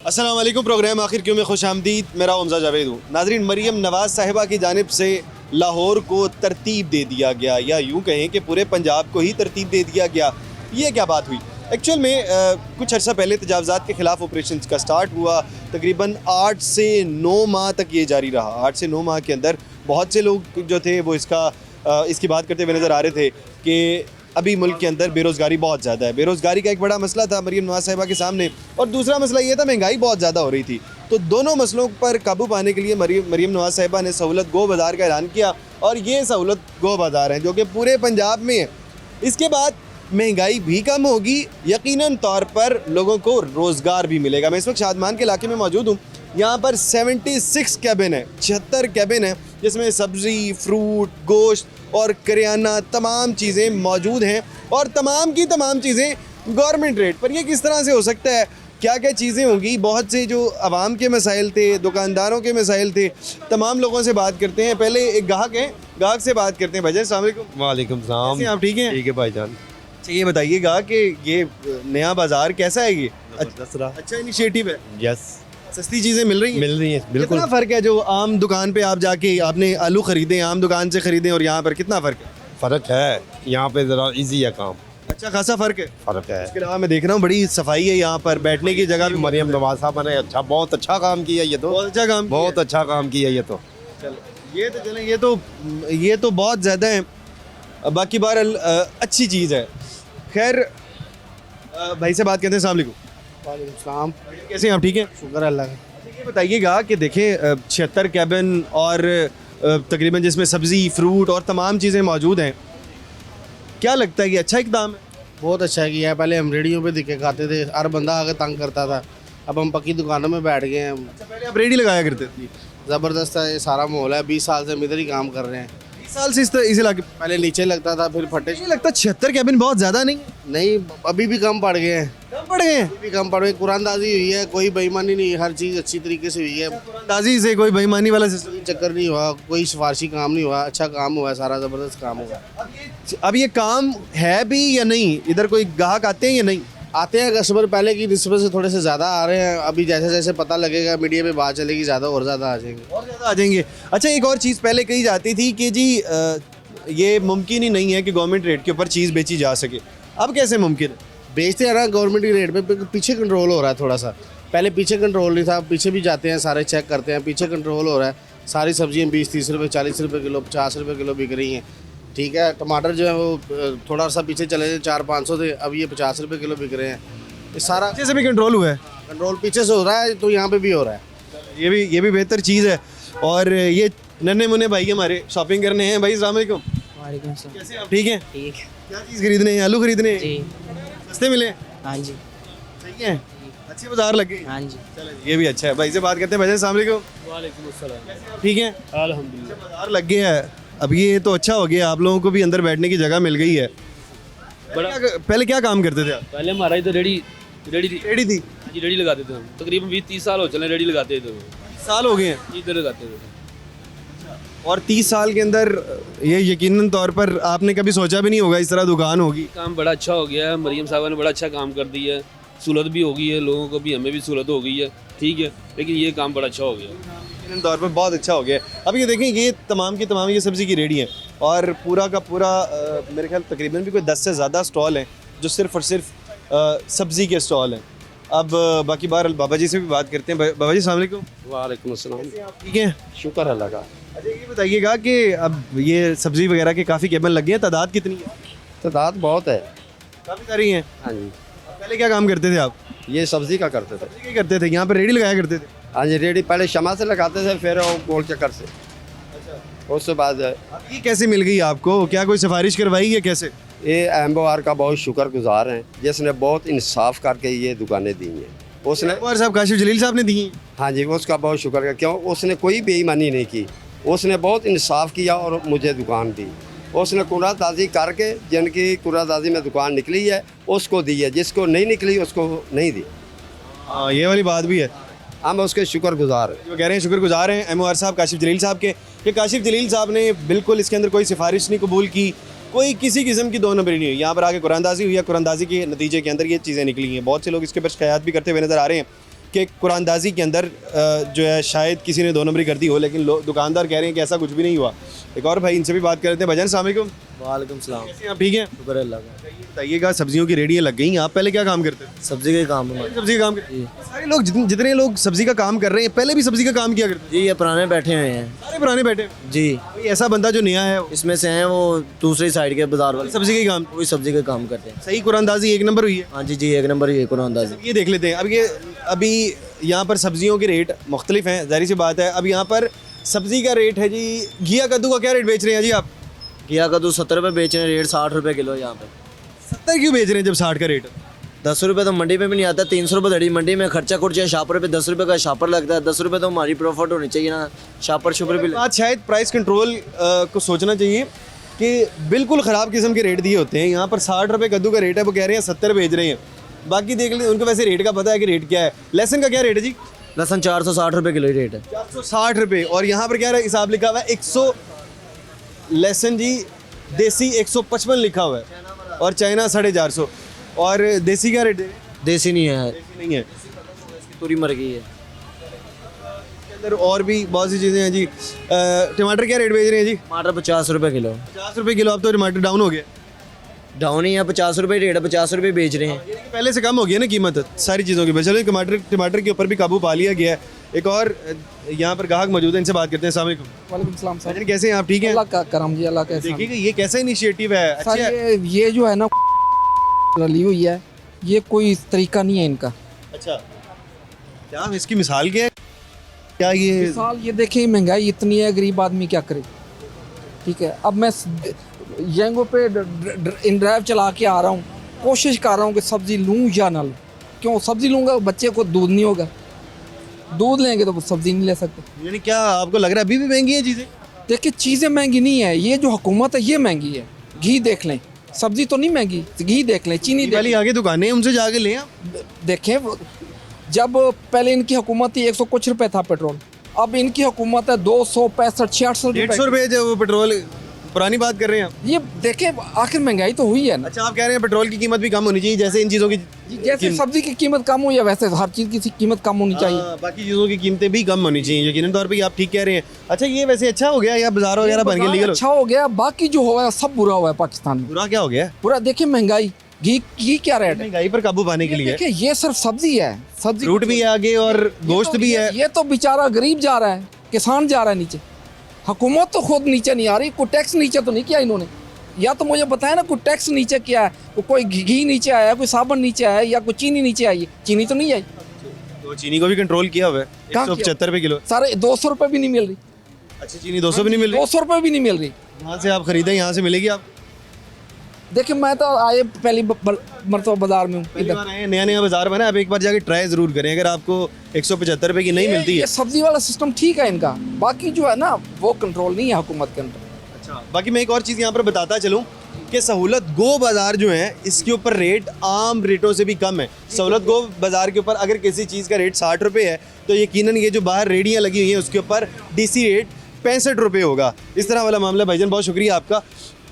अस्सलाम वालेकुम। प्रोग्राम आखिर क्यों में खुश आमदीद। मेरा हमजा जावेद हूँ। नाजरीन, मरीम नवाज़ साहिबा की जानिब से लाहौर को तरतीब दे दिया गया, या यूँ कहें कि पूरे पंजाब को ही तरतीब दे दिया गया। ये क्या बात हुई? एक्चुअल में कुछ अर्सा पहले तजावज़ात के ख़िलाफ़ ऑपरेशन का स्टार्ट हुआ। तकरीबन 8 से 9 माह तक ये जारी रहा। 8 से 9 माह के अंदर बहुत से लोग जो थे वो इसकी बात करते हुए नज़र आ रहे थे कि अभी मुल्क के अंदर बेरोज़गारी बहुत ज़्यादा है। बेरोज़गारी का एक बड़ा मसला था मरीम नवाज़ साहिबा के सामने, और दूसरा मसला ये था महंगाई बहुत ज़्यादा हो रही थी। तो दोनों मसलों पर काबू पाने के लिए मरीम नवाज़ साहिबा ने सहूलत गो बाज़ार का ऐलान किया, और ये सहूलत गो बाज़ार है जो कि पूरे पंजाब में है। इसके बाद महंगाई भी कम होगी, यकीनन तौर पर लोगों को रोज़गार भी मिलेगा। मैं इस वक्त शादमान के इलाके में मौजूद हूँ। यहाँ पर 76 कैबिन है, 76 कैबिन है, जिसमें सब्ज़ी, फ्रूट, गोश्त और करियाना तमाम चीज़ें मौजूद हैं, और तमाम की तमाम चीज़ें गवर्नमेंट रेट पर। ये किस तरह से हो सकता है? क्या क्या चीज़ें होंगी? बहुत से जो आवाम के मसाइल थे, दुकानदारों के मसाइल थे, तमाम लोगों से बात करते हैं। पहले एक गाहक हैं, गाहक से बात करते हैं। भाईजान अस्सलाम वालेकुम। वालेकुम सलाम। आप ठीक हैं? ठीक है भाईजान। अच्छा, ये बताइएगा कि ये नया बाज़ार कैसा है? ये अच्छा इनिशिएटिव है। यस, सस्ती चीज़ें मिल रही हैं? बिल्कुल। कितना फ़र्क है जो आम दुकान पे आप जाके आपने आलू ख़रीदे, आम दुकान से ख़रीदें, और यहाँ पर कितना फ़र्क है? फ़र्क है, यहाँ पे ज़रा इजी है काम। अच्छा खासा फ़र्क है। फ़र्क है। इसके अलावा मैं देख रहा हूँ बड़ी सफाई है यहाँ पर, बैठने की जगह भी। मरीम नवाज़ साहब ने बहुत अच्छा काम किया। ये तो बहुत अच्छा काम, बहुत अच्छा काम किया। ये तो चलें, ये तो बहुत ज़्यादा है। बाकी बहरहाल अच्छी चीज़ है। खैर, भाई से बात करते हैं। अस्सलाम वालेकुम। वालेकुम सलाम। कैसे हैं आप? ठीक हैं, शुक्र अल्लाह का। ये बताइएगा कि देखें 76 कैबिन और तकरीबन जिसमें सब्ज़ी, फ्रूट और तमाम चीज़ें मौजूद हैं, क्या लगता है कि अच्छा इक़दाम है? बहुत अच्छा है किया है। पहले हम रेडियो पे दिखे खाते थे, हर बंदा आगे तंग करता था। अब हम पक्की दुकानों में बैठ गए हैं। अच्छा, पहले आप रेडी लगाया करते थे? ज़बरदस्त है ये सारा माहौल है। 20 साल से हम इधर ही काम कर रहे हैं। 20 साल से इस इलाके पहले नीचे लगता था, फिर फटे। नहीं लगता 76 कैबिन बहुत ज़्यादा नहीं है? नहीं, अभी भी कम पड़ गए हैं। कम पड़ गए हैं? अभी भी कम पड़ गए। कुरानदाजी हुई है, कोई बेईमानी नहीं, हर चीज़ अच्छी तरीके से हुई है। दाजी से कोई बेईमानी वाला सिस्टम? कोई चक्कर नहीं हुआ, कोई सिफारशी काम नहीं हुआ, अच्छा काम हुआ है, सारा ज़बरदस्त काम हुआ। अब ये काम है भी या नहीं? इधर कोई ग्राहक आते हैं या नहीं? आते हैं कस्टमर, पहले की निस्बत से थोड़े से ज़्यादा आ रहे हैं। अभी जैसे जैसे पता लगेगा, मीडिया पे बात चलेगी, ज़्यादा और ज़्यादा आ जाएंगे। और ज़्यादा आ जाएंगे। अच्छा, एक और चीज़ पहले कही जाती थी कि जी ये मुमकिन ही नहीं है कि गवर्नमेंट रेट के ऊपर चीज़ बेची जा सके। अब कैसे मुमकिन है? बेचते हैं ना गवर्नमेंट की रेट पे, पीछे कंट्रोल हो रहा है थोड़ा सा। पहले पीछे कंट्रोल नहीं था, पीछे भी जाते हैं, सारे चेक करते हैं, पीछे कंट्रोल हो रहा है। सारी सब्जियां 20-30 रुपये, 40 रुपये किलो, 50 रुपये किलो बिक रही हैं। ठीक है, टमाटर जो है वो थोड़ा सा पीछे चले थे, 400-500 थे, अब ये 50 रुपये किलो बिक रहे हैं। ये सारा पीछे से भी कंट्रोल हुआ है? कंट्रोल पीछे से हो रहा है, तो यहाँ पे भी हो रहा है। ये भी बेहतर चीज़ है। और ये नन्हे मुन्ने भाई हमारे शॉपिंग करने हैं। भाई अस्सलाम वालेकुम। वालेकुम सलाम। कैसे हैं आप? ठीक हैं? ठीक। क्या चीज़ खरीदने हैं? आलू खरीदने हैं? जी। सस्ते मिले? हाँ जी। सही है, अच्छी बाजार लग गई। हाँ जी। चलो, ये भी अच्छा है। भाई से बात करते हैं। भाई अस्सलाम वालेकुम। वालेकुम अस्सलाम। ठीक है, अल्हम्दुलिल्लाह। बाजार लग गया है। अब ये तो अच्छा हो गया, आप लोगों को भी अंदर बैठने की जगह मिल गई है। पहले क्या काम करते थे आप? पहले हमारा इधर रेडी थी। रेडी लगाते थे हम। तकरीबन 20-30 साल हो चले रेडी लगाते थे। साल हो गए हैं? इधर लगाते थे। और 30 साल के अंदर ये यकीनन तौर पर आपने कभी सोचा भी नहीं होगा इस तरह दुकान होगी। काम बड़ा अच्छा हो गया है। मरीम साहबा ने बड़ा अच्छा काम कर दिया है। सहूलत भी हो गई है लोगों को भी, हमें भी सहूलत हो गई है। ठीक है, लेकिन ये काम बड़ा अच्छा हो गया है। यकीनन तौर पर बहुत अच्छा हो गया है। अब ये देखें, ये तमाम की तमाम ये सब्ज़ी की रेडी हैं, और पूरा का पूरा मेरे ख्याल तकरीबन भी कोई 10 से ज़्यादा स्टॉल हैं जो सिर्फ़ और सिर्फ सब्ज़ी के स्टॉल हैं। अब बाकी बार बाबा जी से भी बात करते हैं। बाबा जी अस्सलाम वालेकुम। वालेकुम अस्सलाम। ठीक है, शुक्र अल्लाह का। अच्छा, ये बताइएगा कि अब ये सब्ज़ी वगैरह के काफ़ी केबल लगे हैं, तादाद कितनी है? तादाद बहुत है। काफ़ी सारी हैं। हाँ जी। पहले क्या काम करते थे आप? ये सब्जी का करते थे। क्या करते थे? यहाँ पर रेडी लगाया करते थे? हाँ जी, रेडी पहले शमा से लगाते थे, फिर वो गोल चक्कर से। उसके बाद अब ये कैसे मिल गई आपको? क्या कोई सिफारिश करवाई है? कैसे? ये एम्बोआर का बहुत शुक्रगुजार हैं, जिसने बहुत इंसाफ करके ये दुकानें दी हैं। उसने साहब काशिफ जलील साहब ने दी हैं? हाँ जी, उसका बहुत शुक्र है। क्यों? उसने कोई बेईमानी नहीं की। उसने बहुत इंसाफ किया और मुझे दुकान दी। उसने कुरादाजी करके जिनकी कुरादाजी में दुकान निकली है उसको दी है, जिसको नहीं निकली उसको नहीं दी। ये वाली बात भी है। हम उसके शुक्रगुजार हैं। वो कह रहे हैं शुक्रगुजार हैं MOR साहब काशिफ जलील साहब के, कि काशिफ जलील साहब ने बिल्कुल इसके अंदर कोई सिफारिश नहीं कबूल की, कोई किसी किस्म की दो नंबरी नहीं हुई। यहाँ पर आके कुरानदाजी हुई है, कुरानदाजी के नतीजे के अंदर ये चीज़ें निकली हैं। बहुत से लोग इसके ऊपर शिकायत भी करते हुए नज़र आ रहे हैं कि कुरानदाजी के अंदर जो है शायद किसी ने दो नंबरी कर दी हो, लेकिन दुकानदार कह रहे हैं कि ऐसा कुछ भी नहीं हुआ। एक और भाई, इनसे भी बात करते हैं। भाईजान अस्सलाम वालेकुम। वालेकुम सलाम। कैसे आप ठीक हैं? शुक्र अल्लाह का। बताइएगा, सब्जियों की रेडियाँ लग गई, आप पहले क्या काम करते थे? सब्जी का ही काम है। सब्जी का काम करते? सारे लोग जितने लोग सब्जी का काम कर रहे हैं पहले भी सब्जी का काम किया करते? जी ये पुराने बैठे हुए हैं। सारे पुराने बैठे? जी कोई ऐसा बंदा जो नया है इसमें से हैं वो दूसरी साइड के बाजार वाले, सब्जी का ही काम? वही सब्जी का काम करते हैं। सही कुरानदाजी एक नंबर हुई है। हाँ जी जी, एक नंबर ही है कुरानदाजी। ये देख लेते हैं। अभी यहाँ पर सब्जियों के रेट मुख्तलिफ हैं, ज़ाहिर सी बात है। अब यहाँ पर सब्जी का रेट है जी, घिया कद्दू का क्या रेट बेच रहे हैं जी आप? घिया कद्दू 70 रुपये बेच रहे हैं, रेट 60 रुपये किलो है यहाँ पे। 70 क्यों बेच रहे हैं जब 60 का रेट है? 10 रुपये तो मंडी में भी नहीं आता, 300 रुपये धड़ी मंडी में खर्चा खुर्चा है। शापर पे 10 रुपये का शापर लगता है, 10 रुपये तो हमारी प्रॉफिट होनी चाहिए ना, शापर शुपर भी। बात शायद प्राइस कंट्रोल को सोचना चाहिए कि बिल्कुल ख़राब किस्म के रेट दिए होते हैं। यहाँ पर 60 रुपये कद्दू का रेट है, वो कह रहे हैं 70 बेच रहे हैं। बाकी देख लें, उनको वैसे रेट का पता है कि रेट क्या है। लहसुन का क्या रेट है जी? लहसुन 460 रुपये किलो ही रेट है। 460 रुपये। और यहाँ पर क्या हिसाब लिखा हुआ है? 100 लहसुन जी देसी 155 लिखा हुआ है, और चाइना 450। और देसी का रेट? देसी नहीं है, देसी नहीं है। पूरी मर गई है। इसके अंदर और भी बहुत सी चीज़ें हैं जी। टमाटर क्या रेट बेच रहे हैं जी? टमाटर 50 रुपये किलो। 50 रुपये किलो। अब तो टमाटर डाउन हो गया? डाउन ही है, 50 रुपये रेट है, 50 रुपये बेच रहे हैं। पहले से कम हो गया ना कीमत सारी चीज़ों की। चलो टमाटर के ऊपर भी काबू पा लिया गया है। एक और यहाँ पर ग्राहक मौजूद है, इनसे बात करते हैं। अस्सलाम वालेकुम। वालेकुम सलाम सर। भाईजान कैसे हैं आप? ठीक हैं? अल्लाह का करम जी, अल्लाह का एहसान। देखिए कि ये कैसा इनिशिएटिव है। अच्छा सर ये जो है ना रली हुई है, ये कोई तरीका नहीं है इनका। अच्छा, क्या इसकी मिसाल क्या है? क्या ये मिसाल ये देखें, महंगाई इतनी है, गरीब आदमी क्या करे? ठीक है, अब मैं यंगो पे इन ड्राइव चला के आ रहा हूँ, कोशिश कर रहा हूँ कि सब्ज़ी लूँ या ना लूँ। क्यों? सब्ज़ी लूँगा बच्चे को दूध नहीं होगा, दूध लेंगे तो सब्ज़ी नहीं ले सकते। यानी क्या आपको लग रहा है अभी भी महंगी है चीज़ें? देखिए चीज़ें महंगी नहीं है, ये जो हुकूमत है ये महंगी है। घी देख लें, सब्ज़ी तो नहीं महंगी, घी देख लें, चीनी देख वाली आगे दुकानें हैं, उनसे जाके लें आप। देखें। जब पहले इनकी हुकूमत थी 100 कुछ रुपए था पेट्रोल, अब इनकी हुकूमत है 265 66 150 रुपये जो वो पेट्रोल, पुरानी बात कर रहे हैं आप। ये देखें, आखिर महंगाई तो हुई है ना। अच्छा, आप कह रहे हैं पेट्रोल की कीमत भी कम होनी चाहिए, जैसे इन चीज़ों की जैसे सब्जी की कीमत कम हुई है वैसे हर चीज़ की कीमत कम होनी चाहिए। बाकी चीज़ों की कीमतें भी कम होनी चाहिए, यकीनन तौर पे ये आप ठीक कह रहे हैं। अच्छा, ये वैसे अच्छा हो गया या बाजार वगैरह बन गया लीगल? अच्छा हो गया, बाकी जो हुआ है सब बुरा हुआ है पाकिस्तान में। बुरा क्या हो गया? पूरा देखिए महंगाई, घी क्या रेट है? महंगाई पर काबू पाने के लिए देखिए ये सिर्फ सब्जी है, सब्जी फ्रूट भी है आगे और गोश्त भी है। ये तो बेचारा गरीब जा रहा है, किसान जा रहा है नीचे। हुकूमत तो खुद नीचे नहीं आ रही, कोई टैक्स नीचे तो नहीं किया इन्होंने। या तो मुझे बताया ना कोई टैक्स नीचे किया है, कोई घी नीचे आया, कोई साबुन नीचे आया, या कोई चीनी नीचे आई है? चीनी तो नहीं आई। तो चीनी को भी कंट्रोल किया हुआ है। कहाँ 175 रुपये किलो। सारे 200 रुपये भी नहीं मिल रही। अच्छा, चीनी 200 भी नहीं मिल रही? 200 रुपये भी नहीं मिल रही। यहाँ से आप खरीदें, यहाँ से मिलेगी आप? देखिए मैं तो आए पहली मरतबा बाजार में हूँ पहली इधर। बार आए, नया नया बाजार बना, आप एक बार जाके ट्राई जरूर करें। अगर आपको 175 रुपये की नहीं मिलती है। ये सब्जी वाला सिस्टम ठीक है इनका, बाकी जो है ना वो कंट्रोल नहीं है हुकूमत के अंदर। अच्छा, बाकी मैं एक और चीज़ यहाँ पर बताता चलूँ कि सहूलत गो बाज़ार जो है इसके ऊपर रेट आम रेटों से भी कम है। सहूलत गो बाज़ार के ऊपर अगर किसी चीज़ का रेट 60 रुपये है तो यकीनन ये जो बाहर रेडियाँ लगी हुई हैं उसके ऊपर डीसी रेट 65 रुपये होगा। इस तरह वाला मामला। भाईजान बहुत शुक्रिया आपका।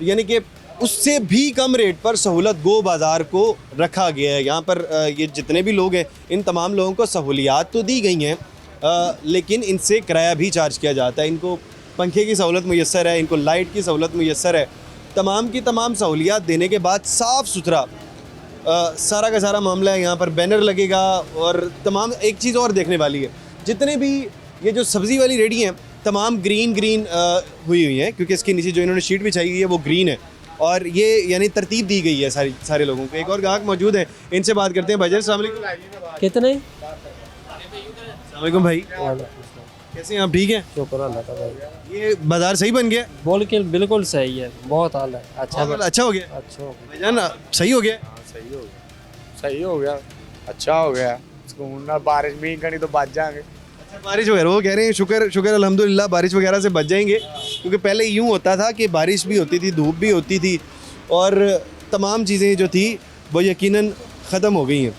यानी कि उससे भी कम रेट पर सहूलत गो बाज़ार को रखा गया है। यहाँ पर ये जितने भी लोग हैं इन तमाम लोगों को सहूलियात तो दी गई हैं, लेकिन इनसे किराया भी चार्ज किया जाता है। इनको पंखे की सहूलत मुयस्सर है, इनको लाइट की सहूलत मुयस्सर है। तमाम की तमाम सहूलियात देने के बाद साफ़ सुथरा सारा का सारा मामला है। यहाँ पर बैनर लगेगा और तमाम एक चीज़ और देखने वाली है, जितने भी ये जो सब्ज़ी वाली रेडी हैं तमाम ग्रीन हुई हैं, क्योंकि इसके नीचे जो इन्होंने शीट बिछाई हुई है वो ग्रीन है और ये यानी तरतीब दी गई है सारे लोगों को। एक और ग्राहक मौजूद है, इनसे बात करते हैं। भाईजान अस्सलाम वालेकुम। कितने? अस्सलाम वालेकुम भाई, कैसे हैं आप? ठीक हैं? शुक्र अल्लाह का भाई। ये बाज़ार सही बन गया? बोल के बिल्कुल सही है, बहुत हाल है। अच्छा अच्छा हो गया? अच्छा हो गया। भाईजान सही हो गया? सही हो गया, अच्छा हो गया। सुकून ना, बारिश भी करी तो बच जाएंगे। अच्छा, बारिश वगैरह वो कह रहे हैं शुक्र शुक्र अल्हम्दुलिल्लाह बारिश वगैरह से बच जाएंगे, क्योंकि पहले यूँ होता था कि बारिश भी होती थी, धूप भी होती थी और तमाम चीज़ें जो थी वो यकीनन ख़त्म हो गई हैं।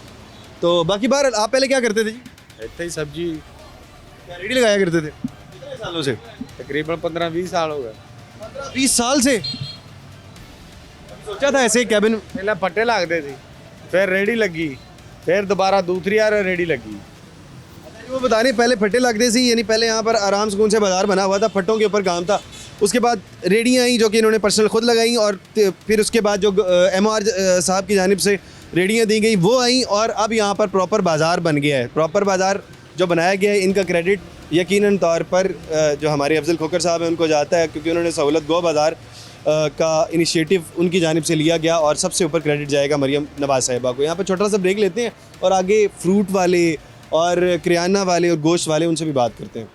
तो बाकी बार आप पहले क्या करते थे जी? ਇੱਥੇ ਹੀ सब्जी क्या रेडी लगाया करते थे? कितने सालों से? तकरीबन 15-20 साल हो गए 20 साल से सोचा था ऐसे कैबिन? ਪਹਿਲਾਂ ਫੱਟੇ ਲੱਗਦੇ ਸੀ, ਫਿਰ ਰੇੜੀ ਲੱਗੀ, ਫਿਰ ਦੁਬਾਰਾ दूसरी यार रेड़ी लगी। वो बता रहे पहले फट्टे लगते सी, यानी पहले यहाँ पर आराम सुकून से बाजार बना हुआ था, फट्टों के ऊपर काम था। उसके बाद रेडियाँ आई जो कि इन्होंने पर्सनल खुद लगाई, और फिर उसके बाद जो MR साहब की जानिब से रेडियाँ दी गई वो आई, और अब यहाँ पर प्रॉपर बाज़ार बन गया है। प्रॉपर बाज़ार जो बनाया गया है, इनका क्रेडिट यकीनन तौर पर जो हमारे अफजल खोकर साहब हैं उनको जाता है, क्योंकि उन्होंने सहूलत गो बाज़ार का इनिशिएटिव उनकी जानिब से लिया गया, और सबसे ऊपर क्रेडिट जाएगा मरियम नवाज़ साहिबा को। यहाँ पर छोटा सा ब्रेक लेते हैं और आगे फ्रूट वाले और किराना वाले और गोश्त वाले उनसे भी बात करते हैं।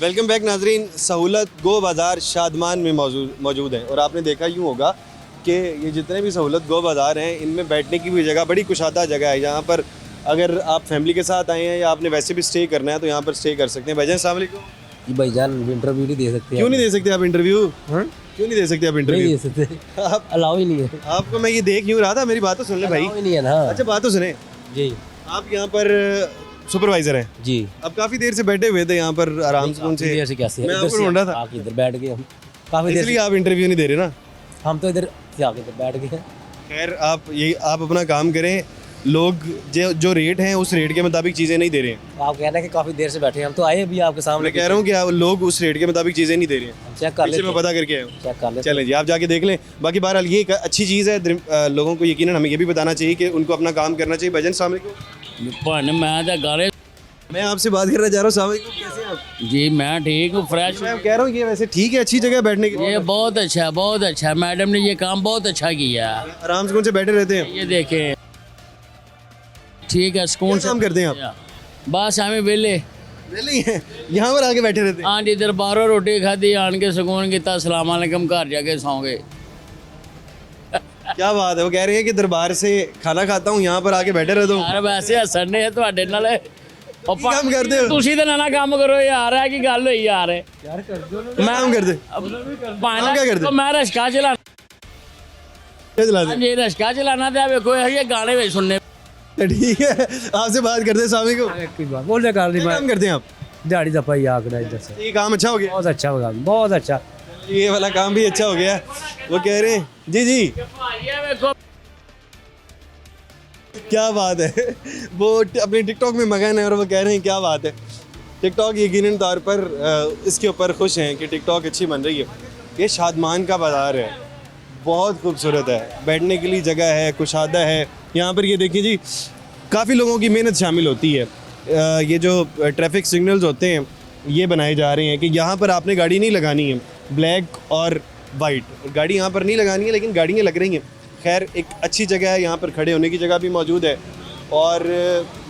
वेलकम बैक नाजरीन, सहूलत गो बाज़ार शादमान में मौजूद है, और आपने देखा यूँ होगा कि ये जितने भी सहूलत गो बाज़ार हैं इनमें बैठने की भी जगह बड़ी कुशादा जगह है। यहाँ पर अगर आप फैमिली के साथ आए हैं या आपने वैसे भी स्टे करना है तो यहाँ पर स्टे कर सकते हैं। भाईजान अस्सलाम वालेकुम। जी भाईजान इंटरव्यू नहीं दे सकते। क्यों नहीं दे सकते आप इंटरव्यू? क्यों नहीं दे सकते आप नहीं इंटरव्यू? दे सकते, आप अलाउ ही नहीं है। आपको मैं ये देख यूँ रहा था, मेरी बात तो सुन ले भाई। अलाउ ही नहीं है ना। अच्छा बात तो सुने, जी आप यहाँ पर सुपरवाइजर हैं, जी। अब काफ़ी देर से बैठे हुए थे यहाँ पर आराम से उनसे, इधर से कैसे मैं इधर आपको से ढूंढ रहा था। आके इधर बैठ गए हम काफी देर इसलिए से। आप इंटरव्यू नहीं दे रहे ना। हम तो इधर से आके इधर बैठ गए। खैर आप अपना काम करें, लोग जो रेट हैं उस रेट के मुताबिक चीज़ें नहीं दे रहे हैं। आप कह रहे हैं कि काफी देर से बैठे हैं, हम तो आए भी आपके सामने। मैं कह रहा हूँ कि आप लोग उस रेट के मुताबिक चीज़ें नहीं दे रहे हैं। हम चेक कर पीछे लेते मैं हैं, पता करके आया हूँ। चेक कर लेते चलें जी, आप जाके देख लें। बाकी बहरहाल ये एक अच्छी चीज़ है, लोगों को यकीनन हमें ये भी बताना चाहिए कि उनको अपना काम करना चाहिए। भजन साहब मैं आपसे बात करना चाह रहा हूँ। साहब कैसे हैं आप? जी मैं ठीक हूँ, फ्रेश। मैं कह रहा हूँ ये वैसे ठीक है, अच्छी जगह बैठने की, ये बहुत अच्छा, बहुत अच्छा, मैडम ने ये काम बहुत अच्छा किया। आराम सुकून से बैठे रहते हैं। ये देखें, ठीक है, सुकून कौन से काम करते हैं आप? बस हमें वेले वेले ही हैं, यहाँ पर आके बैठे रहते हैं। हाँ जी, दरबारों रोटी खाधी, आन के सुकून किया, सलाम अलैकुम, घर जाके सौ गए। क्या बात है, वो कह रहे हैं कि दरबार से खाना खाता हूँ, यहाँ पर आके बैठे रहता हूँ। यार वैसे हसन ने ਤੁਹਾਡੇ ਨਾਲ ਉਹ ਕੀ ਕੰਮ ਕਰਦੇ ਹੋ? ਤੁਸੀਂ ਤਾਂ ਨਾ ਕੰਮ ਕਰੋ ਯਾਰ, ਹੈ ਕੀ ਗੱਲ ਹੋਈ ਯਾਰ? क्या काम करते? पाना क्या करते? तो मैं रश्का चला, क्या चलाते हैं? जी रश्का चलाना था। देखो ये गाने भी सुनने। ठीक है, आपसे बात करते हैं। सामी को क्या बोल काम करते हैं आप? दिहाड़ी दफा ही आकर इधर से। ये काम अच्छा हो गया, बहुत अच्छा होगा, बहुत अच्छा। ये वाला काम भी अच्छा हो गया। वो कह रहे हैं जी जी देखो क्या बात है, वो अपने टिकटॉक में मगन है और वो कह रहे हैं क्या बात है। टिकटॉक यकीनन तौर पर इसके ऊपर खुश हैं कि टिकटॉक अच्छी बन रही है। ये शादमान का बाज़ार है, बहुत खूबसूरत है, बैठने के लिए जगह है, कुशादा है। यहाँ पर ये देखिए जी, काफ़ी लोगों की मेहनत शामिल होती है। ये जो ट्रैफिक सिग्नल्स होते हैं ये बनाए जा रहे हैं कि यहाँ पर आपने गाड़ी नहीं लगानी है, ब्लैक और वाइट गाड़ी यहाँ पर नहीं लगानी है, लेकिन गाड़ियाँ लग रही हैं। खैर एक अच्छी जगह है, यहाँ पर खड़े होने की जगह भी मौजूद है, और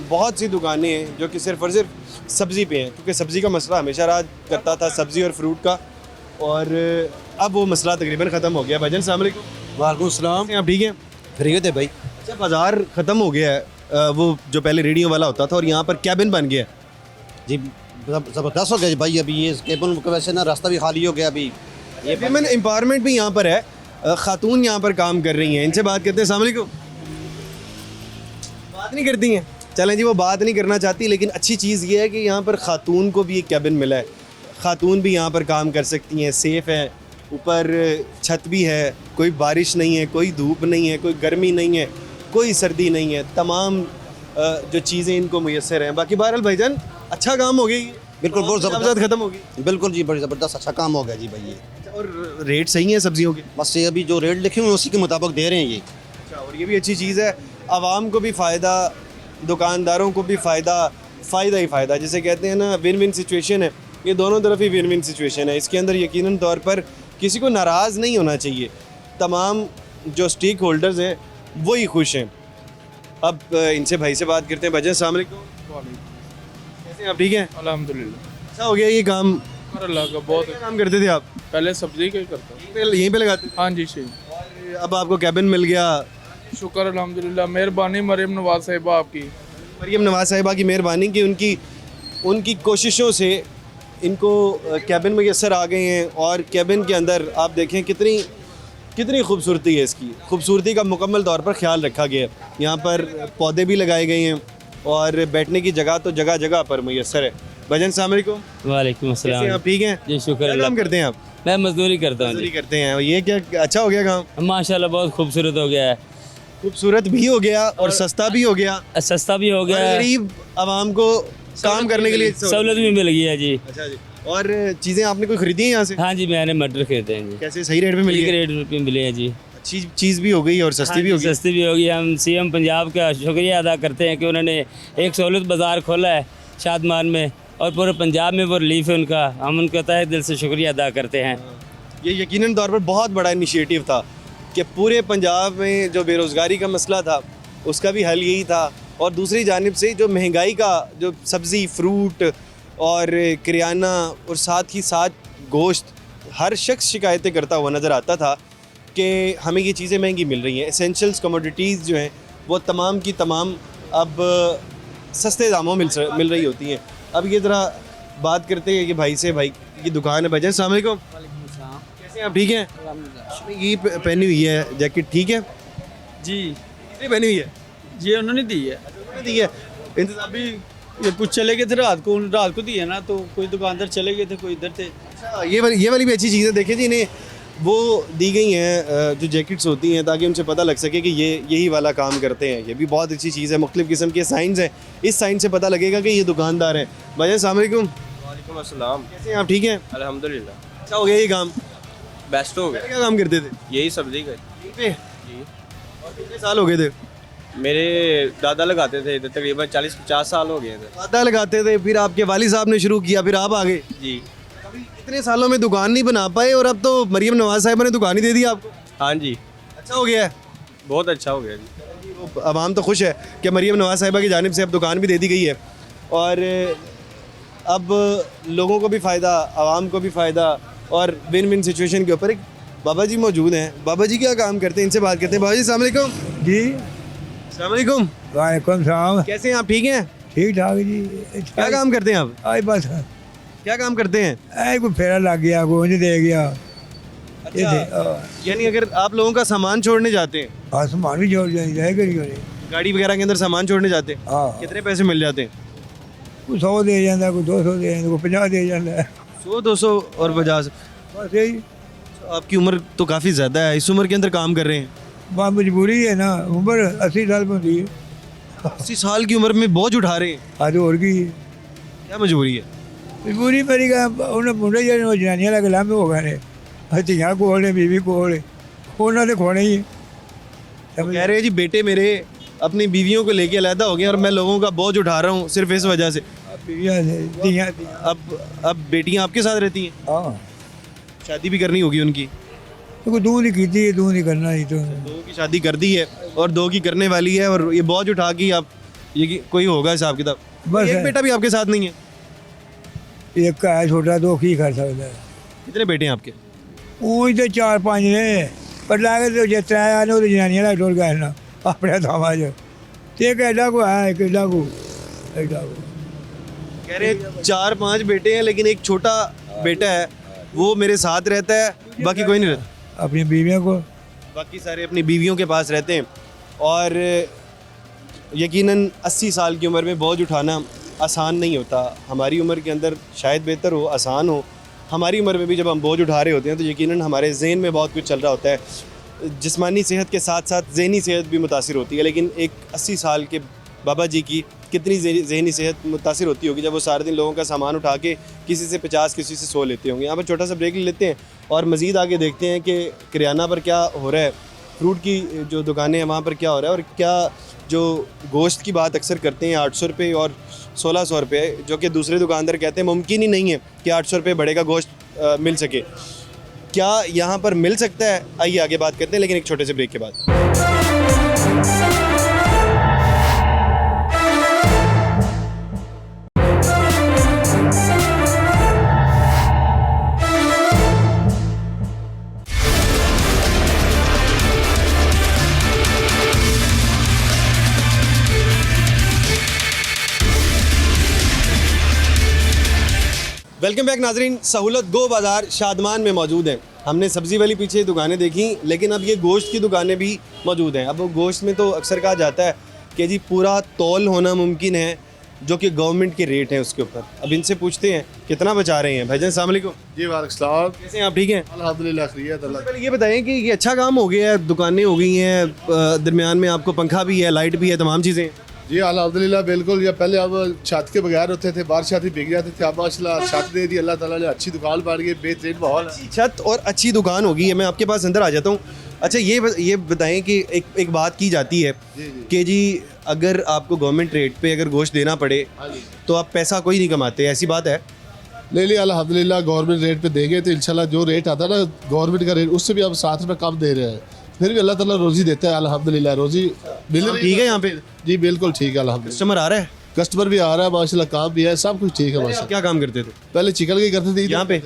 बहुत सी दुकानें हैं जो कि सिर्फ़ और सिर्फ सब्ज़ी पे हैं, क्योंकि सब्ज़ी का मसला हमेशा रहा करता था, सब्ज़ी और फ्रूट का, और अब वो मसला तकरीबन ख़त्म हो गया। भाईजान अस्सलाम वालेकुम। वालेकुम सलाम। आप ठीक हैं? फ्री थे भाई। अच्छा, बाज़ार ख़त्म हो गया है, वो जो पहले रेडियो वाला होता था, और यहाँ पर कैबिन बन गया है। जी ज़बरदस्त हो गया जी भाई। अभी ये केबल की वजह से ना रास्ता भी खाली हो गया। अभी ये वुमेन एम्पावरमेंट भी यहाँ पर है, खातून यहाँ पर काम कर रही हैं। इनसे बात करते हैं। अस्सलाम वालेकुम। बात नहीं करती हैं? चलें जी, वो बात नहीं करना चाहती, लेकिन अच्छी चीज़ ये है कि यहाँ पर खातून को भी एक कैबिन मिला है, खातून भी यहाँ पर काम कर सकती हैं, सेफ़ है, ऊपर छत भी है, कोई बारिश नहीं है, कोई धूप नहीं है, कोई गर्मी नहीं है, कोई सर्दी नहीं है, तमाम जो चीज़ें इनको मुयस्सर हैं। बाकी बहरहाल भाईजान अच्छा काम हो गया, बिल्कुल बहुत ज़बरदस्त ख़त्म हो गई। बिल्कुल जी, बड़ी ज़बरदस्त अच्छा काम हो गया जी भाई। ये और रेट सही है सब्जियों के? बस ये अभी जो रेट लिखे हुए उसी के मुताबिक दे रहे हैं ये। अच्छा, और ये भी अच्छी चीज़ है, आवाम को भी फ़ायदा, दुकानदारों को भी फ़ायदा ही फ़ायदा, जिसे कहते हैं ना विन विन सिचुएशन है। ये दोनों तरफ ही विन विन सिचुएशन है। इसके अंदर यकीनन तौर पर किसी को नाराज़ नहीं होना चाहिए। तमाम जो स्टेक होल्डर्स हैं वही खुश हैं। अब इनसे भाई से बात करते हैं। भाईजान अस्सलाम वालेकुम, कैसे हैं आप? ठीक हैं अल्हम्दुलिल्लाह। अच्छा हो गया ये काम? अल्लाह का बहुत क्या काम करते थे आप? पहले सब्जी का ही करता हूँ। यहीं पे लगाते थे? हाँ जी सही, और अब आपको कैबिन मिल गया। शुक्र अल्हम्दुलिल्लाह, मेहरबानी मरियम नवाज साहिबा आपकी। मरियम नवाज साहिबा की मेहरबानी कि उनकी कोशिशों से इनको कैबिन मैसर आ गए हैं। और कैबिन के अंदर आप देखें कितनी खूबसूरती है। इसकी खूबसूरती का मुकम्मल तौर पर ख्याल रखा गया है। यहाँ पर पौधे भी लगाए गए हैं और बैठने की जगह तो जगह जगह पर मैसर है। भाईजान अस्सलाम वालेकुम। वालेकुम कैसे हैं अस्सलाम आप? ठीक हैं? जी शुक्र क्या अल्लाह। काम करते हैं आप? मैं मजदूरी करता हूँ मजदूरी करते हैं। ये क्या अच्छा हो गया काम? जी माशाल्लाह, बहुत खूबसूरत हो गया है, खूबसूरत भी हो गया और सस्ता भी हो गया, सस्ता भी हो और गया है, गरीब आवाम को काम करने के लिए सहूलत भी मिल गई है जी। अच्छा जी। और चीज़ें आपने कोई खरीदी हैं यहाँ से? हाँ जी, मैंने मटर खरीदे हैं जी, कैसे सही रेट में मिल ठीक गई? रेट पे मिले हैं जी। अच्छी चीज़ भी हो गई और सस्ती भी हो गई। सस्ती भी होगी। हम सीएम पंजाब का शुक्रिया अदा करते हैं कि उन्होंने एक सहूलत बाज़ार खोला है शादमान में, और पूरे पंजाब में वो रिलीफ है उनका। हम उनका तहे दिल से शुक्रिया अदा करते हैं। ये यकीनन तौर पर बहुत बड़ा इनिशिएटिव था कि पूरे पंजाब में जो बेरोज़गारी का मसला था उसका भी हल यही था। और दूसरी जानिब से जो महंगाई का, जो सब्ज़ी फ्रूट और किराना और साथ ही साथ गोश्त, हर शख्स शिकायतें करता हुआ नज़र आता था कि हमें ये चीज़ें महंगी मिल रही हैं। एसेंशियल्स कमोडिटीज़ जो हैं वो तमाम की तमाम अब सस्ते दामों मिल रही होती हैं। अब ये ज़रा बात करते हैं कि भाई से, भाई की दुकान है। भाईजान अस्सलाम वालेकुम, कैसे हैं आप? ठीक हैं? ये पहनी हुई है जैकेट, ठीक है जी कितनी पहनी हुई है? ये उन्होंने दी है। उन्होंने दी है। इंतज़ाम अभी ये कुछ चले गए थे रात को दी है ना, तो कोई दुकानदार चले गए थे, कोई इधर थे। अच्छा, ये वाली भी अच्छी चीज़ है। देखें जी, इन्हें वो दी गई हैं जो जैकेट्स होती हैं ताकि उनसे पता लग सके कि ये यही वाला काम करते हैं। ये भी बहुत अच्छी चीज़ है। मुख्तलिफ़ किस्म के साइंस हैं, इस साइन से पता लगेगा कि ये दुकानदार हैं। भाईजान अस्सलाम वालेकुम, वालेकुम अस्सलाम। कैसे हैं आप? ठीक हैं? अल्हम्दुलिल्लाह, अच्छा हो गया ये काम? बेस्ट हो गया। क्या काम करते थे यही सब्जी का यहीं पे? जी। और कितने साल हो गए थे? मेरे दादा लगाते थे इधर, तकरीबन 40-50 साल हो गए थे। दादा लगाते थे, फिर आपके वालिद साहब ने शुरू किया, फिर आप आ गए। जी कभी इतने सालों में दुकान नहीं बना पाए और अब तो मरियम नवाज साहिबा ने दुकान ही दे दी आपको। हाँ जी, अच्छा हो गया है। बहुत अच्छा हो गया जी। आवाम तो खुश है कि मरियम नवाज साहिबा की जानिब से अब दुकान भी दे दी गई है और अब लोगों को भी फ़ायदा, आवाम को भी फ़ायदा, और विन विन सिचुएशन के ऊपर। एक बाबा जी मौजूद हैं। बाबा जी क्या काम करते हैं, इनसे बात करते हैं। बाबा जी अस्सलाम वालेकुम। जी अस्सलाम वालेकुम, वालेकुम सलाम। कैसे हैं आप? ठीक हैं? ठीक ठाक जी। क्या काम करते हैं आप? आज बस क्या काम करते हैं? ऐ कोई फेरा लग गया, गोंज दे गया। अच्छा, यानी अगर आप लोगों का सामान छोड़ने जाते हैं, हाँ सामान भी जोड़ जाए करिए। गाड़ी वगैरह के अंदर सामान छोड़ने जाते हैं, हाँ कितने पैसे मिल जाते हैं? कोई 100 दे जाता, कोई 200 दे जाता, कोई 50 दे जाता। 100, 200 और 50। बस यही आपकी उम्र तो काफ़ी ज़्यादा है, इस उम्र के अंदर काम कर रहे हैं। बात मजबूरी है ना, उम्र 80 साल में होती है। 80 साल की उम्र में बोझ उठा रहे हैं, आज और की क्या मजबूरी है? मजबूरी मेरी का उन्हें मुंडे जो जनानियां लगे लामे हो गए ने, हथियार कोल ने, बीवी कोल, उन्होंने खोने ही। कह रहे हैं जी बेटे मेरे अपनी बीवियों को लेके अलहदा हो गए और मैं लोगों का बोझ उठा रहा हूँ सिर्फ इस वजह से। अब बेटियाँ आपके साथ रहती हैं? हाँ, शादी भी करनी होगी उनकी? तो दो नहीं की थी, दो नहीं करना ही। तो 2 की शादी कर दी है और 2 की करने वाली है, और ये बोझ उठा के आप ये कोई होगा हिसाब किताब? बस एक बेटा भी आपके साथ नहीं है? एक का है छोटा, 2 की कर सकता है। कितने बेटे हैं आपके? ऊँच तो 4-5 ने, पर लागे तो जिस तरह आने वो जनानियां लग टोल गए ना अपने थामा जो। तो एक एडा को है, एक एडा को कह रहे हैं 4-5 बेटे हैं लेकिन एक छोटा बेटा है वो मेरे साथ रहता है, बाकी कोई नहीं रहता। अपनी बीवियों को, बाकी सारे अपनी बीवियों के पास रहते हैं। और यकीनन 80 साल की उम्र में बोझ उठाना आसान नहीं होता। हमारी उम्र के अंदर शायद बेहतर हो, आसान हो। हमारी उम्र में भी जब हम बोझ उठा रहे होते हैं तो यकीनन हमारे जहन में बहुत कुछ चल रहा होता है। जिस्मानी सेहत के साथ साथ जहनी सेहत भी मुतासिर होती है। लेकिन एक 80 साल के बाबा जी की कितनी जहनी सेहत मुतासिर होती होगी जब वो सारे दिन लोगों का सामान उठा के किसी से 50 किसी से 100 लेते होंगे। यहाँ पर छोटा सा ब्रेक ले लेते हैं और मज़ीद आगे देखते हैं कि किराना पर क्या हो रहा है, फ्रूट की जो दुकानें हैं वहाँ पर क्या हो रहा है, और क्या जो गोश्त की बात अक्सर करते हैं 800 रुपये और 1600 रुपये, जो कि दूसरे दुकानदार कहते हैं मुमकिन ही नहीं है कि 800 रुपये बड़े का गोश्त मिल सके। क्या यहाँ पर मिल सकता है? आइए आगे बात करते हैं, लेकिन एक छोटे से ब्रेक के बाद। वेलकम बैक नाजरीन। सहूलत गो बाज़ार शादमान में मौजूद है। हमने सब्ज़ी वाली पीछे दुकानें देखी, लेकिन अब ये गोश्त की दुकानें भी मौजूद हैं। अब गोश्त में तो अक्सर कहा जाता है कि जी पूरा तौल होना मुमकिन है, जो कि गवर्नमेंट के रेट हैं उसके ऊपर। अब इनसे पूछते हैं कितना बचा रहे हैं। भाईजान अस्सलाम वालेकुम। जी वालेकुम सलाम। कैसे हैं आप? ठीक हैं अल्हम्दुलिल्लाह खैरियत अल्लाह। पहले ये बताएं कि ये अच्छा काम हो गया है, दुकानें हो गई हैं, दरमियान में आपको पंखा भी है, लाइट भी है, तमाम चीज़ें हैं। जी अल्हम्दुलिल्लाह बिल्कुल। ये पहले अब छत के बगैर होते थे, बारिश आती बिक जाते थे, अब माशाल्लाह छत दे दी अल्लाह ताला ने, अच्छी दुकान बन गई, बेहतरीन माहौल है। अच्छी छत और अच्छी दुकान होगी है। मैं आपके पास अंदर आ जाता हूँ। अच्छा ये बताएं कि एक बात की जाती है कि जी अगर आपको गवर्नमेंट रेट पे अगर गोश्त देना पड़े तो आप पैसा कोई नहीं कमाते, ऐसी बात है? ले अल्हम्दुलिल्लाह गवर्नमेंट रेट पे देंगे तो इंशाल्लाह जो रेट आता है ना गवर्नमेंट का रेट, उससे भी अब 7 रुपये कम दे रहे हैं, फिर भी अल्लाह ताला रोज़ी देता है अल्हम्दुलिल्लाह। रोज़ी मिल रही ठीक है यहाँ पे? जी बिल्कुल ठीक है अल्हम्दुलिल्लाह। कस्टमर आ रहा है? कस्टमर भी आ रहा है माशाल्लाह, काम भी है, सब कुछ ठीक है माशाल्लाह। क्या काम करते थे? पहले चिकन की करते थे यहाँ पे?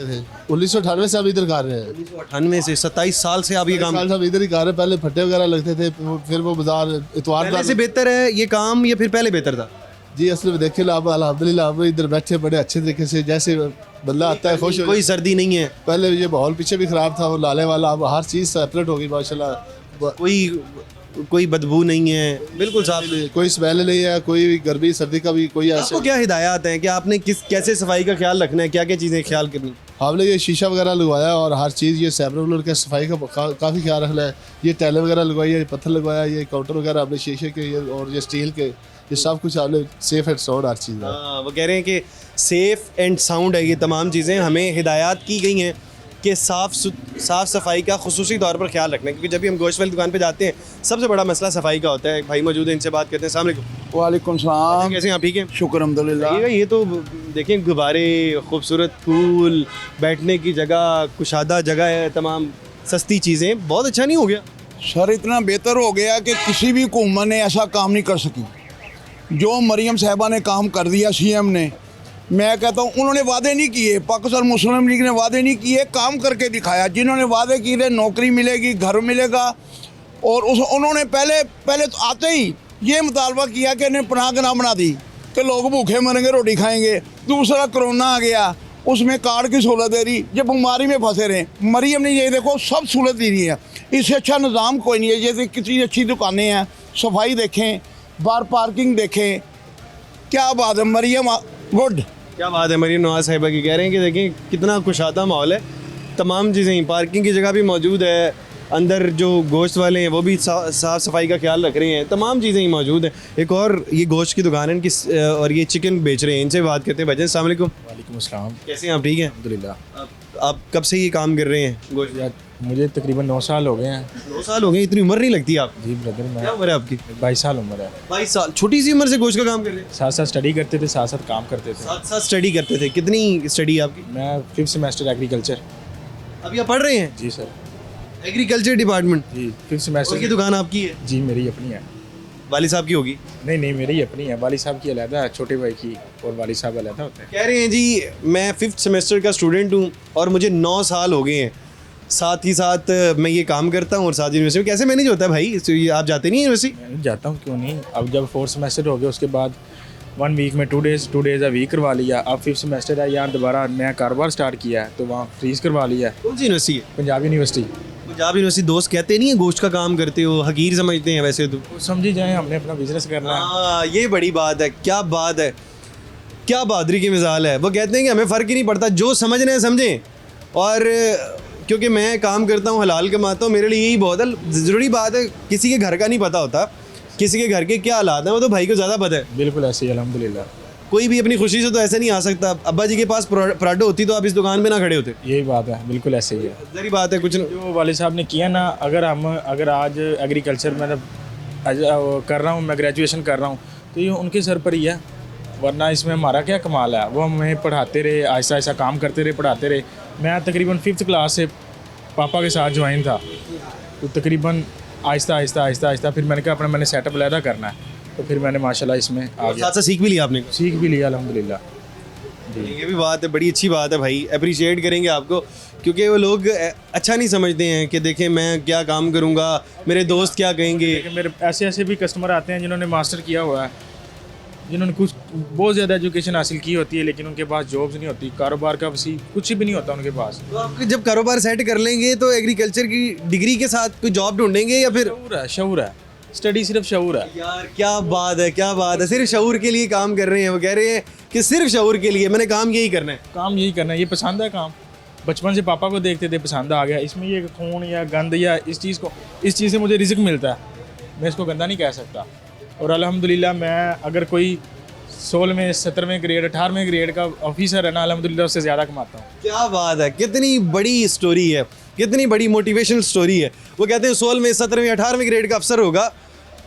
1998 से अब इधर कर रहे हैं। 98 से 27 साल से आप ये काम सब इधर ही कर रहे हैं। पहले फट्टे वगैरह लगते थे, फिर वो बाजार इतवार पहले से बेहतर है ये काम या फिर पहले बेहतर था? जी असल में देखिए ना, अब अल्हम्दुलिल्लाह हम इधर बैठे बड़े अच्छे तरीके से, जैसे बंदा आता है खुश हो। कोई सर्दी नहीं है? पहले ये माहौल पीछे भी ख़राब था, वो लाले वाला, अब हर चीज़ सेपरेट हो गई माशाल्लाह। कोई बदबू नहीं है, बिल्कुल साफ, कोई स्मेल नहीं है, कोई गर्मी सर्दी का भी कोई ऐसे। आपको क्या हिदायत है कि आपने कैसे सफाई का ख्याल रखना है, क्या क्या चीज़ें ख्याल करनी? हमने ये शीशा वगैरह लगवाया और हर चीज़ ये सेपरेट के सफाई का काफ़ी ख्याल रखना है। ये टाइलें वगैरह लगवाई है, पत्थर लगवाया, ये काउंटर वगैरह हमने शीशे के और ये स्टील के, ये सब कुछ हमने सेफ एंड साउंड हर चीज़ है। वो कह रहे हैं कि सेफ़ एंड साउंड है ये तमाम चीज़ें। हमें हिदायत की गई हैं कि साफ़ सफाई का खुसूसी तौर पर ख्याल रखना है, क्योंकि जब भी हम गोश्त वाली दुकान पे जाते हैं सबसे बड़ा मसला सफाई का होता है। एक भाई मौजूद है, इनसे बात करते हैं। अस्सलाम वालेकुम। वालेकुम सलाम। कैसे हैं आप? ठीक है शुक्र अल्हम्दुलिल्लाह। ये तो देखें, गुब्बारे, खूबसूरत फूल, बैठने की जगह, कुशादा जगह है, तमाम सस्ती चीज़ें, बहुत अच्छा नहीं हो गया? सर इतना बेहतर हो गया कि किसी भी हुकूमत ने ऐसा काम नहीं कर सकी जो मरियम साहिबा ने काम कर दिया। सीएम ने, मैं कहता हूँ उन्होंने वादे नहीं किए, पाकिस्तान मुस्लिम लीग ने वादे नहीं किए, काम करके दिखाया। जिन्होंने वादे किए थे नौकरी मिलेगी, घर मिलेगा, और उन्होंने पहले तो आते ही ये मुतालबा किया कि इन्हें पनाह ना बना दी कि लोग भूखे मरेंगे रोटी खाएंगे। दूसरा कोरोना आ गया, उसमें कार्ड की सहूलत दे रही, जब बीमारी में फंसे रहे। मरियम ने ये देखो सब सहूलत दी रही है, इससे अच्छा निज़ाम कोई नहीं है। जैसे कितनी अच्छी दुकानें हैं, सफाई देखें, बार पार्किंग देखें, क्या बात है। मरियम गुड, क्या बात है मरियम नवाज साहिबा की। कह रहे हैं कि देखें कितना कुशादा माहौल है, तमाम चीज़ें, पार्किंग की जगह भी मौजूद है, अंदर जो गोश्त वाले हैं वो भी साफ़ सफाई का ख्याल रख रहे हैं, तमाम चीज़ें ही मौजूद हैं। एक और ये गोश्त की दुकान है इनकी, और ये चिकन बेच रहे हैं, इनसे बात करते हैं। भाईजान अस्सलाम वालेकुम। वालेकुम अस्सलाम। कैसे हैं आप? ठीक है अल्हम्दुलिल्लाह। आप कब से ये काम कर रहे हैं गोश्त? मुझे तकरीबन 9 साल हो गए हैं। 9 साल हो गए? इतनी उम्र नहीं लगती आप? जी ब्रदर, मैं क्या उम्र है आपकी? 22 साल उम्र है। 22 साल, छोटी सी उम्र से गोश्त का काम कर रहे हैं? साथ साथ स्टडी करते थे, साथ साथ काम करते थे। साथ साथ स्टडी करते थे? कितनी स्टडी आपकी? मैं 5th सेमेस्टर एग्रीकल्चर। अभी आप पढ़ रहे हैं? जी सर। Agriculture department? जी 5th सेमेस्टर। की दुकान आपकी है? जी मेरी अपनी है। वाली साहब की होगी? नहीं मेरी अपनी है, वाली साहब की अलहदा है, छोटे भाई की, और वाली साहब अलहदा होता है। कह रहे हैं जी मैं 5th सेमेस्टर का स्टूडेंट हूँ और मुझे 9 साल हो गए हैं, साथ ही साथ मैं ये काम करता हूँ और साथ यूनिवर्सिटी में। कैसे मैनेज होता है भाई? आप जाते नहीं यूनिवर्सिटी? मैं जाता हूँ, क्यों नहीं। अब जब 4th सेमेस्टर हो गया उसके बाद 1 वीक में 2 डेज़ अ वीक करवा लिया। अब 5th सेमेस्टर है, यहाँ दोबारा नया कारोबार स्टार्ट किया है तो वहाँ फ्रीज करवा लिया है। कौन सी यूनिवर्सिटी है? पंजाब यूनिवर्सिटी। पंजाब यूनिवर्सिटी। दोस्त कहते नहीं है गोश्त का काम करते हो, हकीर समझते हैं वैसे तो? समझी जाए, हमने अपना बिजनेस करना है। हाँ ये बड़ी बात है। क्या बात है, क्या बहादुरी की मिसाल है। वो कहते हैं कि हमें फ़र्क ही नहीं पड़ता, जो समझना है समझें। और क्योंकि मैं काम करता हूँ, हलाल कमाता हूँ, मेरे लिए यही बहुत है। ज़रूरी बात है, किसी के घर का नहीं पता होता, किसी के घर के क्या हालात हैं वो तो भाई को ज़्यादा पता है। बिल्कुल ऐसे ही अल्हम्दुलिल्लाह। कोई भी अपनी खुशी से तो ऐसे नहीं आ सकता। अब्बा जी के पास पराठो होती तो आप इस दुकान पे ना खड़े होते। यही बात है, बिल्कुल ऐसे ही है। जरी बात है कुछ जो वाले साहब ने किया ना, अगर आज एग्रीकल्चर में कर रहा हूँ, मैं ग्रेजुएशन कर रहा हूँ, तो ये उनके सर पर ही है, वरना इसमें हमारा क्या कमाल है। वो हमें पढ़ाते रहे, आहिस्ता आहिस्ता काम करते रहे, पढ़ाते रहे। मैं तकरीबन 5th क्लास से पापा के साथ ज्वाइन था, तो तकरीबन आहिस्ता आहिस्ता आहिस्ता आहिस्ता फिर मैंने कहा अपना मैंने सेटअप अलहदा करना है, तो फिर मैंने माशाल्लाह इसमें आ गया। साथ साथ सीख भी लिया आपने? सीख भी लिया अल्हम्दुलिल्लाह। ये भी बात है, बड़ी अच्छी बात है भाई, अप्रिशिएट करेंगे आपको, क्योंकि वो लोग अच्छा नहीं समझते हैं कि देखें मैं क्या काम करूँगा, मेरे दोस्त क्या कहेंगे। लेकिन मेरे ऐसे ऐसे भी कस्टमर आते हैं जिन्होंने मास्टर किया हुआ है, जिन्होंने कुछ बहुत ज़्यादा एजुकेशन हासिल की होती है, लेकिन उनके पास जॉब्स नहीं होती, कारोबार का वसी कुछ भी नहीं होता उनके पास। तो आप जब कारोबार सेट कर लेंगे तो एग्रीकल्चर की डिग्री के साथ कोई जॉब ढूंढेंगे या फिर? शऊर है, स्टडी सिर्फ शऊर है। यार क्या बात है, क्या बात है, सिर्फ शऊर के लिए काम कर रहे हैं। वो कह रहे हैं कि सिर्फ शऊर के लिए, मैंने काम यही करना है। काम यही करना है, ये पसंद है काम, बचपन से पापा को देखते थे, पसंद आ गया। इसमें ये खून या गंद या इस चीज़ से मुझे रिज़्क मिलता है, मैं इसको गंदा नहीं कह सकता। और अल्हम्दुलिल्लाह मैं अगर कोई 16वें 17वें ग्रेड 18वें ग्रेड का ऑफिसर है ना, अल्हम्दुलिल्लाह उससे ज़्यादा कमाता हूँ। क्या बात है, कितनी बड़ी स्टोरी है, कितनी बड़ी मोटिवेशनल स्टोरी है। वो कहते हैं 16वें 17वें 18वें ग्रेड का अफसर होगा,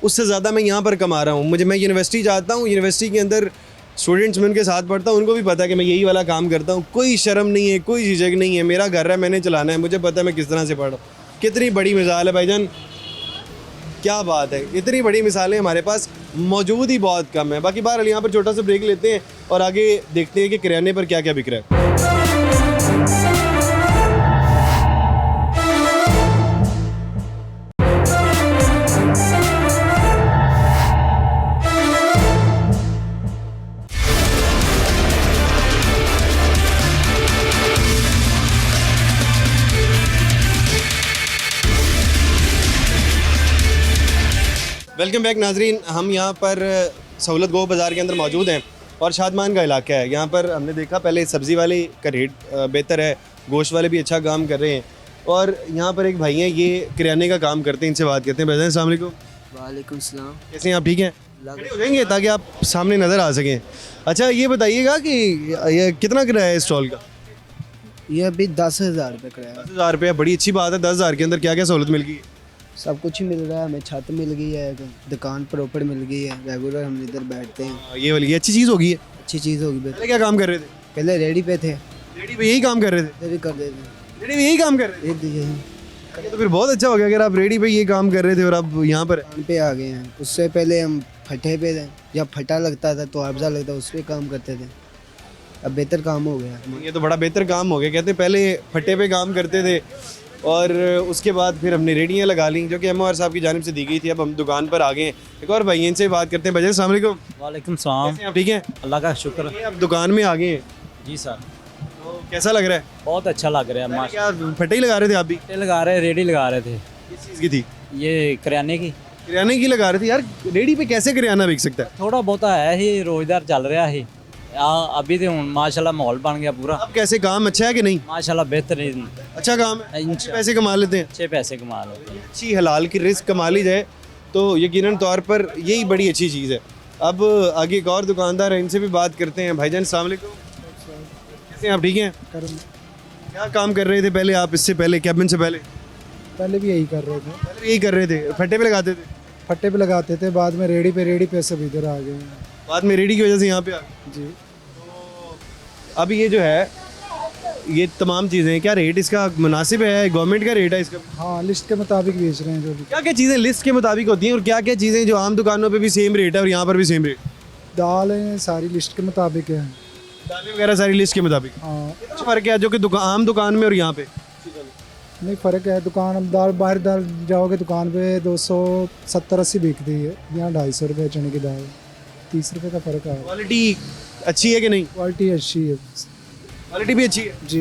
उससे ज़्यादा मैं यहाँ पर कमा रहा हूँ। मैं यूनिवर्सिटी जाता हूँ, यूनिवर्सिटी के अंदर स्टूडेंट्स में उनके साथ पढ़ता हूँ, उनको भी पता है कि मैं यही वाला काम करता हूँ, कोई शर्म नहीं है, कोई झिझक नहीं है, मेरा घर है, मैंने चलाना है, मुझे पता है मैं किस तरह से पढ़ रहा हूँ। कितनी बड़ी मिसाल है भाईजान, क्या बात है। इतनी बड़ी मिसालें हमारे पास मौजूद ही बहुत कम है। बाकी बहरहाल यहाँ पर छोटा सा ब्रेक लेते हैं और आगे देखते हैं कि किराने पर क्या क्या बिक रहा है। वेलकम बैक नाजरीन, हम यहाँ पर सहूलत गो बाज़ार के अंदर मौजूद हैं और शादमान का इलाका है। यहाँ पर हमने देखा पहले सब्ज़ी वाले का रेट बेहतर है, गोश्त वाले भी अच्छा काम कर रहे हैं, और यहाँ पर एक भाई हैं, ये किराने का काम करते हैं, इनसे बात करते हैं। भाई अस्सलाम वालेकुम। वालेकुम सलाम। कैसे हैं आप, ठीक हैं? खड़े हो जाएंगे ताकि आप सामने नज़र आ सकें। अच्छा ये बताइएगा कि ये कितना किराया है स्टॉल का? ये अभी 10,000 रुपये किराया। 10,000 रुपये, बड़ी अच्छी बात है। 10,000 के अंदर क्या क्या सहूलत मिल गई? सब कुछ ही मिल रहा है, हमें छत मिल गई है, दुकान प्रॉपर मिल गई है, रेगुलर हम इधर बैठते हैं। ये वाली अच्छी चीज़ होगी है, अच्छी चीज़ होगी। पहले क्या काम कर रहे थे? पहले रेडी पे थे। रेडी पे यही काम कर रहे थे? रेडी कर देते, रेडी पे यही काम कर रहे थे? तो फिर बहुत अच्छा हो गया अगर आप रेडी पे ये काम कर रहे थे और अब यहाँ पर पे आ गए हैं। उससे पहले हम फटे पे थे, जब फटा लगता था तो अफजा लगता, उस पर काम करते थे। अब बेहतर काम हो गया। ये तो बड़ा बेहतर काम हो गया। कहते हैं पहले फटे पे काम करते थे और उसके बाद फिर हमने रेडियाँ लगा ली, जो कि एमओआर साहब की जानिब से दी गई थी। अब हम दुकान पर आ गए हैं। एक और भाई इनसे बात करते हैं। भाई अस्सलाम वालेकुम। वालेकुम सलाम। कैसे हैं आप, ठीक हैं? अल्लाह का शुक्र। आप दुकान में आ गए हैं? जी सर। तो कैसा लग रहा है? बहुत अच्छा लग रहा है। क्या फटे ही लगा रहे थे आप भी? फटे लगा रहे, रेडी लगा रहे थे। किस चीज़ की थी? ये किराने की। किराने की लगा रहे थे? यार रेडी पे कैसे किराना बिक सकता है? थोड़ा बहुत है ही, रोजगार चल रहा है। अभी तो माशाल्लाह माहौल बन गया पूरा। अब कैसे काम अच्छा है कि नहीं? माशाल्लाह बेहतरीन, अच्छा काम है, अच्छे पैसे कमा लेते हैं। अच्छे पैसे कमा लेते हैं। अच्छी हलाल की रिस्क कमा ली जाए तो यकीनन तौर पर यही बड़ी अच्छी चीज़ है। अब आगे एक और दुकानदार है, इनसे भी बात करते हैं। भाईजान अस्सलाम वालेकुम। कैसे हैं आप, ठीक हैं? क्या काम कर रहे थे पहले आप, इससे पहले कैबिन से पहले? पहले भी यही कर रहे थे। पहले भी यही कर रहे थे, फट्टे पे लगाते थे? फट्टे पे लगाते थे, बाद में रेडी पे सब इधर आ गए। बाद में रेडी की वजह से यहाँ पे आ गए? जी। अब ये जो है, ये तमाम चीज़ें, क्या रेट इसका मुनासिब है? गवर्नमेंट का रेट है इसका? हाँ, लिस्ट के मुताबिक बेच रहे हैं जो भी। क्या क्या चीज़ें लिस्ट के मुताबिक होती हैं और क्या क्या चीज़ें जो आम दुकानों पे भी सेम रेट है और यहाँ पर भी सेम रेट? दालें सारी लिस्ट के मुताबिक है। दालें वगैरह सारी लिस्ट के मुताबिक? हाँ। कितना फ़र्क है जो कि आम दुकान में और यहाँ पे? नहीं फ़र्क है। दुकान दाल बाहर दाल जाओगे दुकान पे 270-80 बिकती है, यहाँ 250 रुपये चने की दाल, 30 रुपये का फ़र्क है। क्वालिटी अच्छी है कि नहीं? क्वालिटी अच्छी है। क्वालिटी भी अच्छी है जी।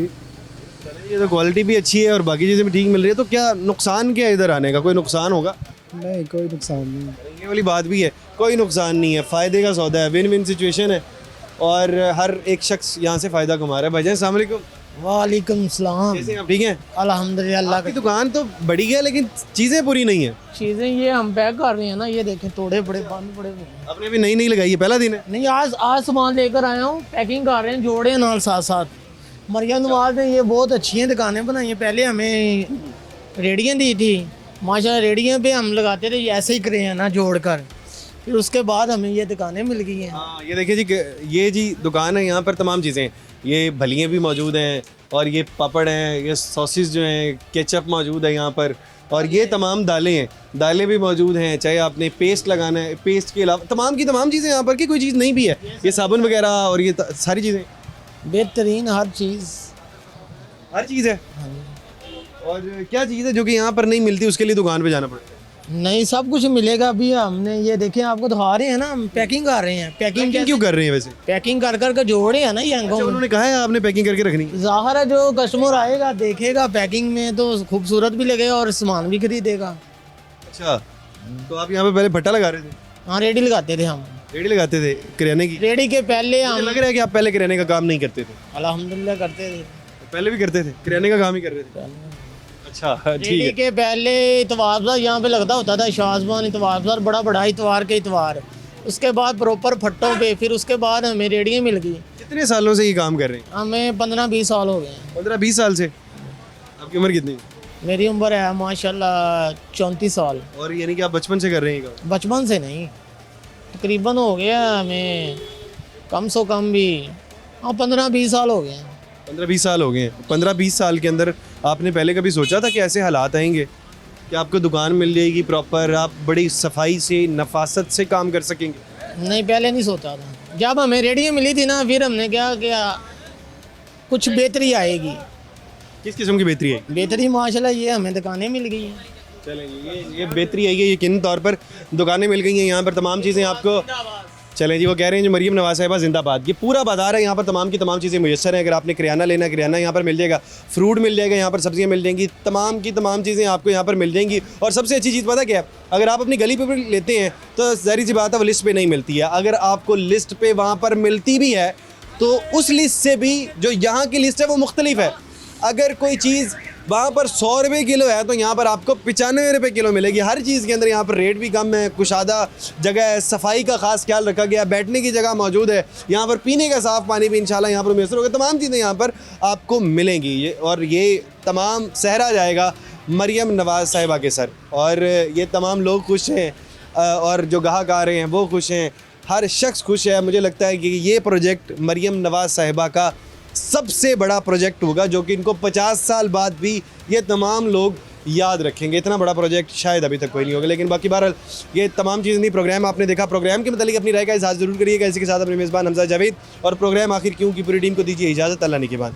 ये तो क्वालिटी भी अच्छी है और बाकी चीज़ें भी ठीक मिल रही है, तो क्या नुकसान क्या है इधर आने का? कोई नुकसान होगा? नहीं, कोई नुकसान नहीं। ये वाली बात भी है, कोई नुकसान नहीं है, फ़ायदे का सौदा है, विन विन सिचुएशन है और हर एक शख्स यहाँ से फ़ायदा कमा रहा है। भाईजान अस्सलाम वालेकुम। वालेकुम सलाम। कैसे हैं आप, ठीक हैं? अल्हम्दुलिल्लाह। आपकी दुकान तो बड़ी है लेकिन चीज़ें पूरी नहीं है। चीज़ें ये हम पैक कर रहे हैं ना, ये देखें तोड़े बड़े बंद पड़े हुए हैं। आपने भी नई लगाई है, पहला दिन है? नहीं, आज सामान लेकर आया हूँ, पैकिंग कर रहे हैं, जोड़े नाल साथ साथ। मरियम नवाज ने ये बहुत अच्छी हैं दुकानें बनाई हैं। पहले हमें रेडियाँ दी थी, माशाल्लाह रेडियाँ पे हम लगाते थे ऐसे ही करे हैं ना जोड़ कर। फिर उसके बाद हमें ये दुकानें मिल गई हैं। हाँ ये देखिए जी, ये जी दुकान है, यहाँ पर तमाम चीज़ें, ये भलियाँ भी मौजूद हैं और ये पापड़ हैं, ये सॉसेस जो हैं, केचप मौजूद है यहाँ पर, और ये तमाम दालें हैं, दालें भी मौजूद हैं। चाहे आपने पेस्ट लगाना है, पेस्ट के अलावा तमाम की तमाम चीज़ें यहाँ पर की कोई चीज़ नहीं भी है, ये साबुन वगैरह और ये सारी चीज़ें बेहतरीन हर चीज़ है। और क्या चीज़ है जो कि यहाँ पर नहीं मिलती, उसके लिए दुकान पे जाना पड़ता है? नहीं, सब कुछ मिलेगा। अभी हमने ये देखें, आपको दिखा रहे हैं ना, हम पैकिंग कर रहे हैं। पैकिंग क्यों कर रहे हैं वैसे? पैकिंग कर कर के जोड़े हैं ना ये अंगों में। उन्होंने कहा है आपने पैकिंग करके रखनी? ज़ाहिर है जो कस्टमर आएगा देखेगा पैकिंग में तो खूबसूरत भी लगेगा और सामान भी खरीदेगा। अच्छा, तो आप यहाँ पे पहले भट्टा लगा रहे थे? हाँ, रेडी लगाते थे हम। रेडी लगाते थे किराने की? रेडी के पहले हम, लग रहा है कि आप पहले किराने का काम नहीं करते थे? अल्हम्दुलिल्लाह करते थे। पहले भी करते थे, किराने का काम ही कर रहे थे? अच्छा ठीक रेडी है। के पहले इतवार बाजार यहाँ पे लगता होता था, शाहजहान इतवार बाजार, बड़ा इतवार के इतवार। उसके बाद प्रॉपर फट्टों पे, फिर उसके बाद हमें रेडियाँ मिल गई। कितने सालों से ये काम कर रहे हैं? हमें 15-20 साल हो गए। 15-20 साल से? आपकी उम्र कितनी? मेरी उम्र है माशाल्लाह 34 साल। और यानी कि आप बचपन से कर रहे हैं ये काम? बचपन से नहीं, तकरीबन हो गया हमें कम से कम भी 15-20 साल हो गए। 15-20 साल हो गए हैं। 15-20 साल के अंदर आपने पहले कभी सोचा था कि ऐसे हालात आएंगे कि आपको दुकान मिल जाएगी प्रॉपर, आप बड़ी सफाई से, नफासत से काम कर सकेंगे? नहीं, पहले नहीं सोचा था। जब हमें रेडियो मिली थी ना, फिर हमने क्या किया, कुछ बेहतरी आएगी। किस किस्म की बेहतरी है? बेहतरी माशाल्लाह ये हमें दुकानें मिल गई हैं। चलेंगे, ये बेहतरी आई है, यकीनी तौर पर दुकानें मिल गई हैं यहाँ पर, तमाम चीज़ें आपको। चलें जी, वो कह रहे हैं जो मरियम नवाज साहिबा जिंदाबाद। ये पूरा बाज़ार है, यहाँ पर तमाम की तमाम चीज़ें मुयस्सर हैं। अगर आपने किराना लेना है, किराना यहाँ पर मिल जाएगा, फ्रूट मिल जाएगा, यहाँ पर सब्जियाँ मिल जाएंगी, तमाम की तमाम चीज़ें आपको यहाँ पर मिल जाएंगी। और सबसे अच्छी चीज़ पता क्या है, अगर आप अपनी गली पे लेते हैं तो ज़ाहिर सी बात है वो लिस्ट पे नहीं मिलती है। अगर आपको लिस्ट पे वहाँ पर मिलती भी है तो उस लिस्ट से भी जो यहाँ की लिस्ट है वो मुख्तलिफ है। अगर कोई चीज़ वहाँ पर 100 रुपये किलो है तो यहाँ पर आपको 95 रुपये किलो मिलेगी। हर चीज़ के अंदर यहाँ पर रेट भी कम है, कुशादा जगह है, सफाई का ख़ास ख्याल रखा गया, बैठने की जगह मौजूद है, यहाँ पर पीने का साफ़ पानी भी इंशाल्लाह यहाँ पर मैसर होगा। तमाम चीज़ें यहाँ पर आपको मिलेंगी ये, और ये तमाम सहरा जाएगा मरियम नवाज़ साहिबा के सर। और ये तमाम लोग खुश हैं और जो गाहक आ रहे हैं वो खुश हैं, हर शख्स खुश है। मुझे लगता है कि ये प्रोजेक्ट मरियम नवाज़ साहिबा का सबसे बड़ा प्रोजेक्ट होगा जो कि इनको 50 साल बाद भी ये तमाम लोग याद रखेंगे। इतना बड़ा प्रोजेक्ट शायद अभी तक कोई नहीं होगा। लेकिन बाकी बहरहाल ये तमाम चीज़ें नहीं, प्रोग्राम आपने देखा, प्रोग्राम के मतलब अपनी राय का इज़हार ज़रूर करिएगा। इसी के साथ अपने मेज़बान हमजा जावेद और प्रोग्राम आखिर क्यों की पूरी टीम को दीजिए इजाज़त। अल्लाह ने के बाद।